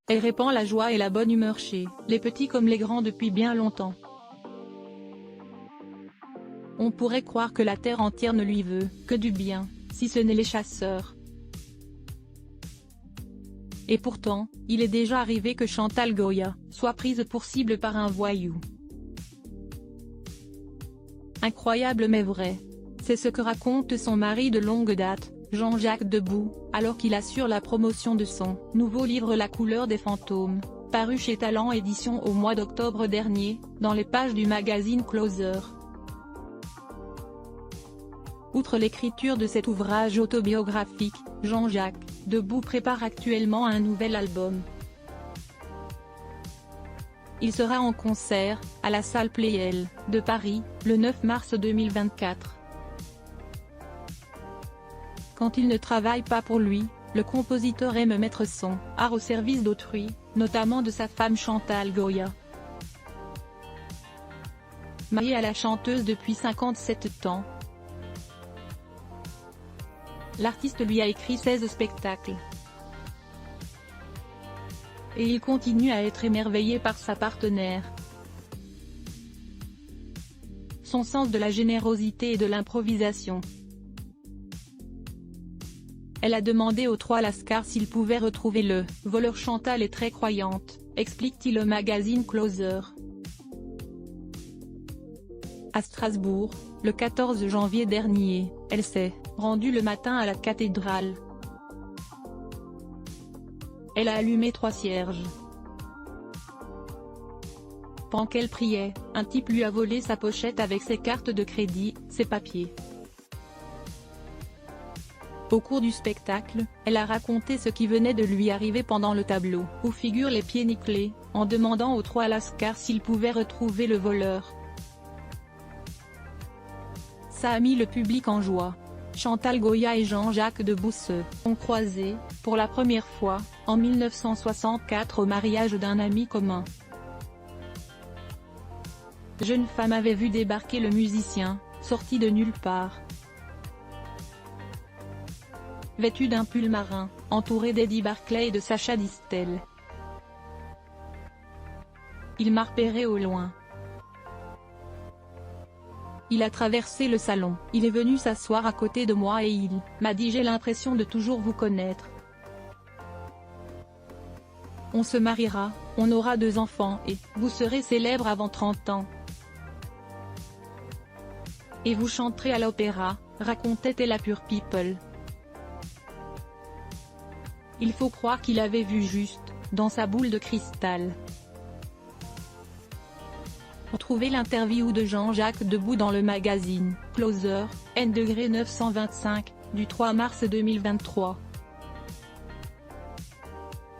Elle répand la joie et la bonne humeur chez les petits comme les grands depuis bien longtemps. On pourrait croire que la terre entière ne lui veut que du bien, si ce n'est les chasseurs. Et pourtant, il est déjà arrivé que Chantal Goya soit prise pour cible par un voyou. Incroyable mais vrai. C'est ce que raconte son mari de longue date, Jean-Jacques Debout, alors qu'il assure la promotion de son nouveau livre La couleur des fantômes, paru chez Talent Éditions au mois d'octobre dernier, dans les pages du magazine Closer. Outre l'écriture de cet ouvrage autobiographique, Jean-Jacques Debout prépare actuellement un nouvel album. Il sera en concert, à la salle Pleyel, de Paris, le 9 mars 2024. Quand il ne travaille pas pour lui, le compositeur aime mettre son art au service d'autrui, notamment de sa femme Chantal Goya. Marié à la chanteuse depuis 57 ans, l'artiste lui a écrit 16 spectacles. Et il continue à être émerveillé par sa partenaire. Son sens de la générosité et de l'improvisation. Elle a demandé aux 3 Lascars s'ils pouvaient retrouver le voleur. Chantal est très croyante, explique-t-il au magazine Closer. À Strasbourg, le 14 janvier dernier, elle s'est rendue le matin à la cathédrale. Elle a allumé 3 cierges. Pendant qu'elle priait, un type lui a volé sa pochette avec ses cartes de crédit, ses papiers. Au cours du spectacle, elle a raconté ce qui venait de lui arriver pendant le tableau, où figurent les pieds nickelés, en demandant aux 3 Lascars s'ils pouvaient retrouver le voleur. Ça a mis le public en joie. Chantal Goya et Jean-Jacques Debout se sont croisés, pour la première fois, en 1964 au mariage d'un ami commun. La jeune femme avait vu débarquer le musicien, sorti de nulle part. Vêtu d'un pull marin, entouré d'Eddie Barclay et de Sacha Distel. Il m'a repéré au loin. Il a traversé le salon, il est venu s'asseoir à côté de moi et il m'a dit « J'ai l'impression de toujours vous connaître. On se mariera, on aura 2 enfants et vous serez célèbre avant 30 ans. Et vous chanterez à l'opéra », racontait-elle à Pure People. Il faut croire qu'il avait vu juste, dans sa boule de cristal. Retrouvez l'interview de Jean-Jacques Debout dans le magazine Closer, N-925, du 3 mars 2023.